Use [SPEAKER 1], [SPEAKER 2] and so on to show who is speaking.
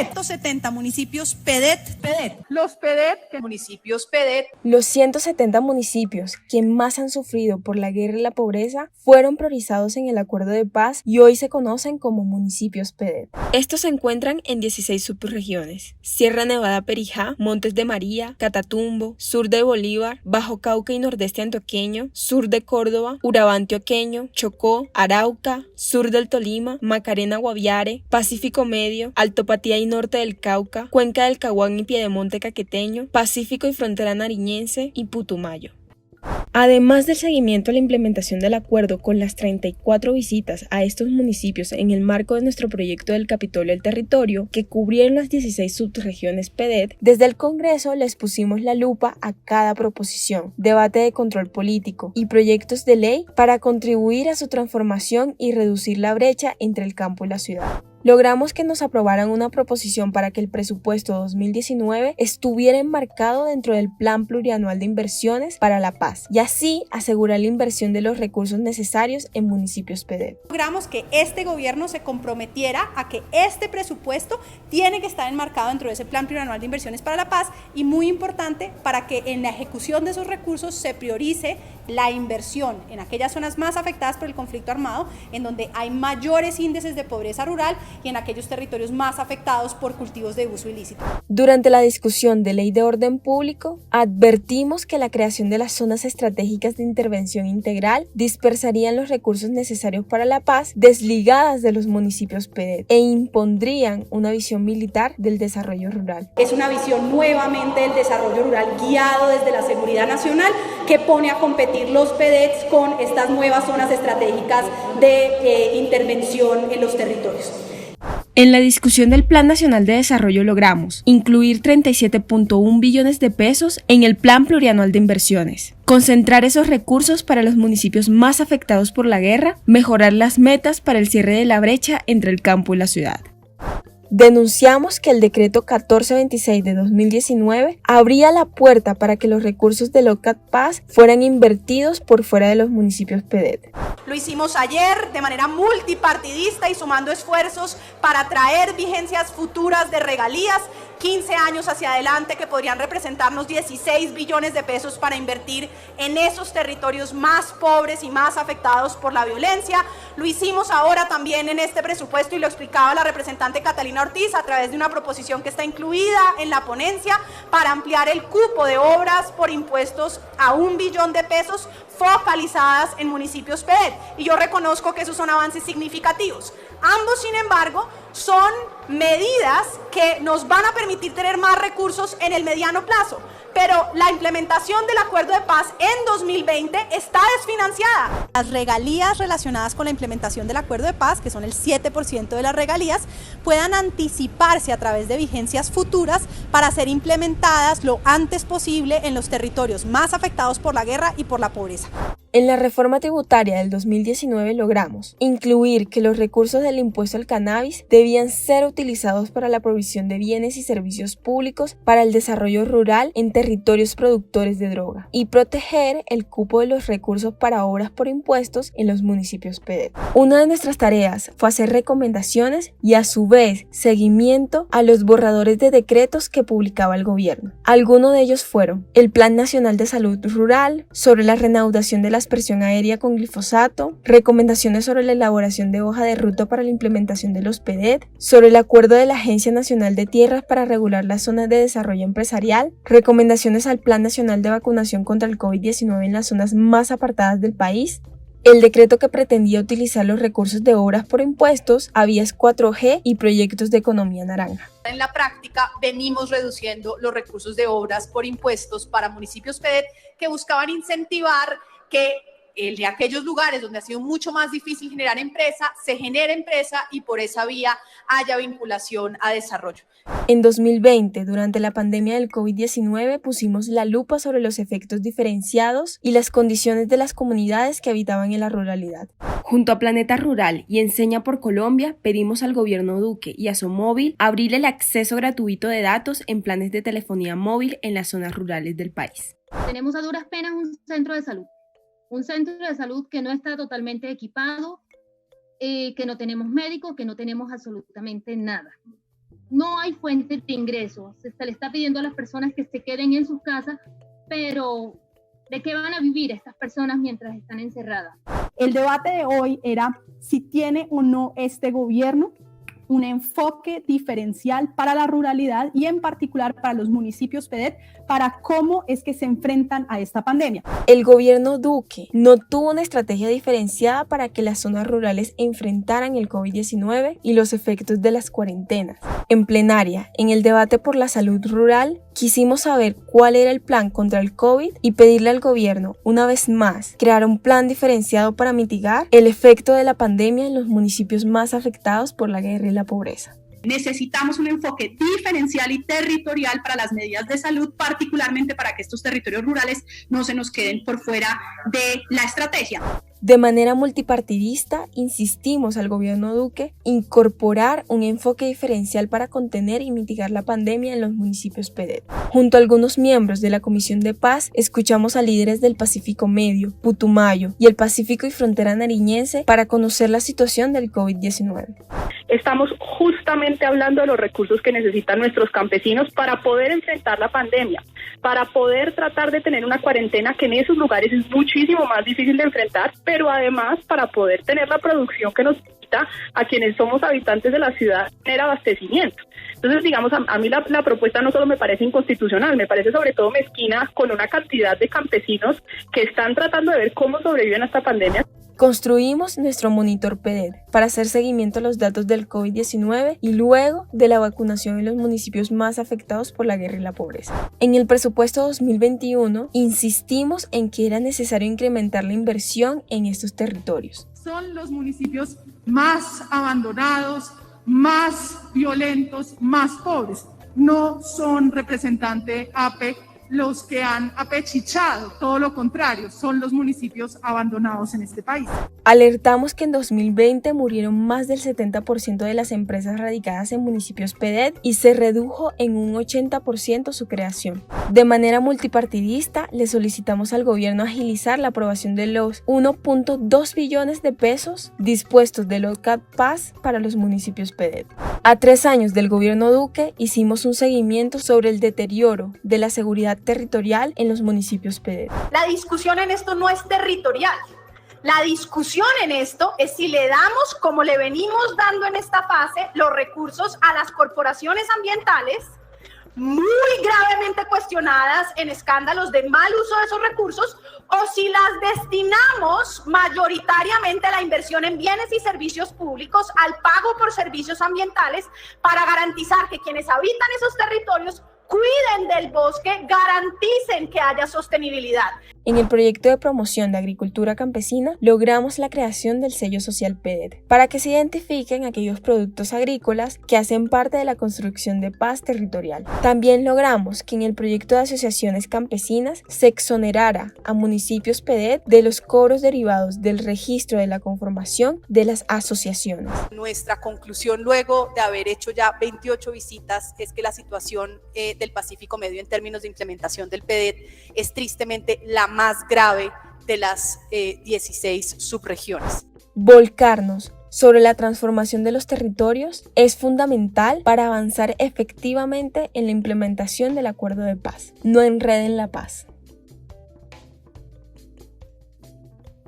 [SPEAKER 1] 170 municipios PEDET.
[SPEAKER 2] Los PEDET, municipios PEDET.
[SPEAKER 3] Los 170 municipios que más han sufrido por la guerra y la pobreza fueron priorizados en el acuerdo de paz y hoy se conocen como municipios PEDET. Estos se encuentran en 16 subregiones: Sierra Nevada Perijá, Montes de María, Catatumbo, sur de Bolívar, Bajo Cauca y Nordeste Antioqueño, sur de Córdoba, Urabá Antioqueño, Chocó, Arauca, sur del Tolima, Macarena Guaviare, Pacífico Medio, Alto Patía y Norte del Cauca, Cuenca del Caguán y Piedemonte Caqueteño, Pacífico y Frontera Nariñense y Putumayo. Además del seguimiento a la implementación del acuerdo con las 34 visitas a estos municipios en el marco de nuestro proyecto del Capitolio del Territorio, que cubrieron las 16 subregiones PEDET, desde el Congreso les pusimos la lupa a cada proposición, debate de control político y proyectos de ley para contribuir a su transformación y reducir la brecha entre el campo y la ciudad. Logramos que nos aprobaran una proposición para que el presupuesto 2019 estuviera enmarcado dentro del Plan Plurianual de Inversiones para la Paz y así asegurar la inversión de los recursos necesarios en municipios PEDET.
[SPEAKER 1] Logramos que este gobierno se comprometiera a que este presupuesto tiene que estar enmarcado dentro de ese Plan Plurianual de Inversiones para la Paz y, muy importante, para que en la ejecución de esos recursos se priorice la inversión en aquellas zonas más afectadas por el conflicto armado, en donde hay mayores índices de pobreza rural y en aquellos territorios más afectados por cultivos de uso ilícito.
[SPEAKER 3] Durante la discusión de Ley de Orden Público, advertimos que la creación de las zonas estratégicas de intervención integral dispersarían los recursos necesarios para la paz desligadas de los municipios PEDET e impondrían una visión militar del desarrollo rural.
[SPEAKER 1] Es una visión nuevamente del desarrollo rural guiado desde la seguridad nacional que pone a competir los PEDETs con estas nuevas zonas estratégicas de intervención en los territorios.
[SPEAKER 3] En la discusión del Plan Nacional de Desarrollo logramos incluir 37.1 billones de pesos en el Plan Plurianual de Inversiones, concentrar esos recursos para los municipios más afectados por la guerra, mejorar las metas para el cierre de la brecha entre el campo y la ciudad. Denunciamos que el decreto 1426 de 2019 abría la puerta para que los recursos del OCAD Paz fueran invertidos por fuera de los municipios PEDET.
[SPEAKER 1] Lo hicimos ayer de manera multipartidista y sumando esfuerzos para traer vigencias futuras de regalías 15 años hacia adelante que podrían representarnos 16 billones de pesos para invertir en esos territorios más pobres y más afectados por la violencia. Lo hicimos ahora también en este presupuesto y lo explicaba la representante Catalina Ortiz a través de una proposición que está incluida en la ponencia para ampliar el cupo de obras por impuestos a 1 billón de pesos focalizadas en municipios PEDET. Y yo reconozco que esos son avances significativos. Ambos, sin embargo, son medidas que nos van a permitir tener más recursos en el mediano plazo, pero la implementación del acuerdo de paz en 2020 está desfinanciada. Las regalías relacionadas con la implementación del acuerdo de paz, que son el 7% de las regalías, puedan anticiparse a través de vigencias futuras para ser implementadas lo antes posible en los territorios más afectados por la guerra y por la pobreza.
[SPEAKER 3] En la reforma tributaria del 2019 logramos incluir que los recursos del impuesto al cannabis debían ser utilizados para la provisión de bienes y servicios públicos para el desarrollo rural en territorios productores de droga y proteger el cupo de los recursos para obras por impuestos en los municipios PEDET. Una de nuestras tareas fue hacer recomendaciones y a su vez seguimiento a los borradores de decretos que publicaba el gobierno. Algunos de ellos fueron el Plan Nacional de Salud Rural, sobre la reanudación de la aspersión aérea con glifosato, recomendaciones sobre la elaboración de hoja de ruta para la implementación de los PEDET, sobre el acuerdo de la Agencia Nacional de Tierras para regular las zonas de desarrollo empresarial, recomendaciones al Plan Nacional de Vacunación contra el COVID-19 en las zonas más apartadas del país, el decreto que pretendía utilizar los recursos de obras por impuestos a vías 4G y proyectos de economía naranja.
[SPEAKER 2] En la práctica venimos reduciendo los recursos de obras por impuestos para municipios PEDET que buscaban incentivar que de aquellos lugares donde ha sido mucho más difícil generar empresa, se genere empresa y por esa vía haya vinculación a desarrollo.
[SPEAKER 3] En 2020, durante la pandemia del COVID-19, pusimos la lupa sobre los efectos diferenciados y las condiciones de las comunidades que habitaban en la ruralidad. Junto a Planeta Rural y Enseña por Colombia, pedimos al gobierno Duque y a Somóvil abrir el acceso gratuito de datos en planes de telefonía móvil en las zonas rurales del país.
[SPEAKER 4] Tenemos a duras penas un centro de salud. Un centro de salud que no está totalmente equipado, que no tenemos médicos, que no tenemos absolutamente nada. no hay fuente de ingresos. Se le está pidiendo a las personas que se queden en sus casas, pero ¿de qué van a vivir estas personas mientras están encerradas?
[SPEAKER 5] El debate de hoy era si tiene o no este gobierno un enfoque diferencial para la ruralidad y en particular para los municipios PEDET, para cómo es que se enfrentan a esta pandemia.
[SPEAKER 3] El gobierno Duque no tuvo una estrategia diferenciada para que las zonas rurales enfrentaran el COVID-19 y los efectos de las cuarentenas. En plenaria, en el debate por la salud rural, quisimos saber cuál era el plan contra el COVID y pedirle al gobierno, una vez más, crear un plan diferenciado para mitigar el efecto de la pandemia en los municipios más afectados por la guerra y la pobreza.
[SPEAKER 6] Necesitamos un enfoque diferencial y territorial para las medidas de salud, particularmente para que estos territorios rurales no se nos queden por fuera de la estrategia.
[SPEAKER 3] De manera multipartidista, insistimos al gobierno Duque incorporar un enfoque diferencial para contener y mitigar la pandemia en los municipios PEDET. Junto a algunos miembros de la Comisión de Paz, escuchamos a líderes del Pacífico Medio, Putumayo y el Pacífico y Frontera Nariñense para conocer la situación del COVID-19.
[SPEAKER 7] Estamos justamente hablando de los recursos que necesitan nuestros campesinos para poder enfrentar la pandemia, para poder tratar de tener una cuarentena que en esos lugares es muchísimo más difícil de enfrentar, pero además para poder tener la producción que nos necesita a quienes somos habitantes de la ciudad, tener abastecimiento. Entonces, digamos, a mí la propuesta no solo me parece inconstitucional, me parece sobre todo mezquina con una cantidad de campesinos que están tratando de ver cómo sobreviven a esta pandemia.
[SPEAKER 3] Construimos nuestro monitor PEDET para hacer seguimiento a los datos del COVID-19 y luego de la vacunación en los municipios más afectados por la guerra y la pobreza. En el presupuesto 2021 insistimos en que era necesario incrementar la inversión en estos territorios.
[SPEAKER 8] Son los municipios más abandonados, más violentos, más pobres. No son representante APE los que han apechichado, todo lo contrario, son los municipios abandonados en este país.
[SPEAKER 3] Alertamos que en 2020 murieron más del 70% de las empresas radicadas en municipios PEDET y se redujo en un 80% su creación. De manera multipartidista, le solicitamos al gobierno agilizar la aprobación de los 1.2 billones de pesos dispuestos del OCAD Paz para los municipios PEDET. A 3 años del gobierno Duque, hicimos un seguimiento sobre el deterioro de la seguridad territorial en los municipios PEDET.
[SPEAKER 1] La discusión en esto no es territorial. La discusión en esto es si le damos, como le venimos dando en esta fase, los recursos a las corporaciones ambientales, muy gravemente cuestionadas en escándalos de mal uso de esos recursos, o si las destinamos mayoritariamente a la inversión en bienes y servicios públicos, al pago por servicios ambientales, para garantizar que quienes habitan esos territorios cuiden del bosque, garanticen que haya sostenibilidad.
[SPEAKER 3] En el proyecto de promoción de agricultura campesina logramos la creación del sello social PEDET para que se identifiquen aquellos productos agrícolas que hacen parte de la construcción de paz territorial. También logramos que en el proyecto de asociaciones campesinas se exonerara a municipios PEDET de los cobros derivados del registro de la conformación de las asociaciones.
[SPEAKER 2] Nuestra conclusión luego de haber hecho ya 28 visitas es que la situación del Pacífico Medio en términos de implementación del PEDET es tristemente la más grave de las 16 subregiones.
[SPEAKER 3] Volcarnos sobre la transformación de los territorios es fundamental para avanzar efectivamente en la implementación del acuerdo de paz. No enreden la paz.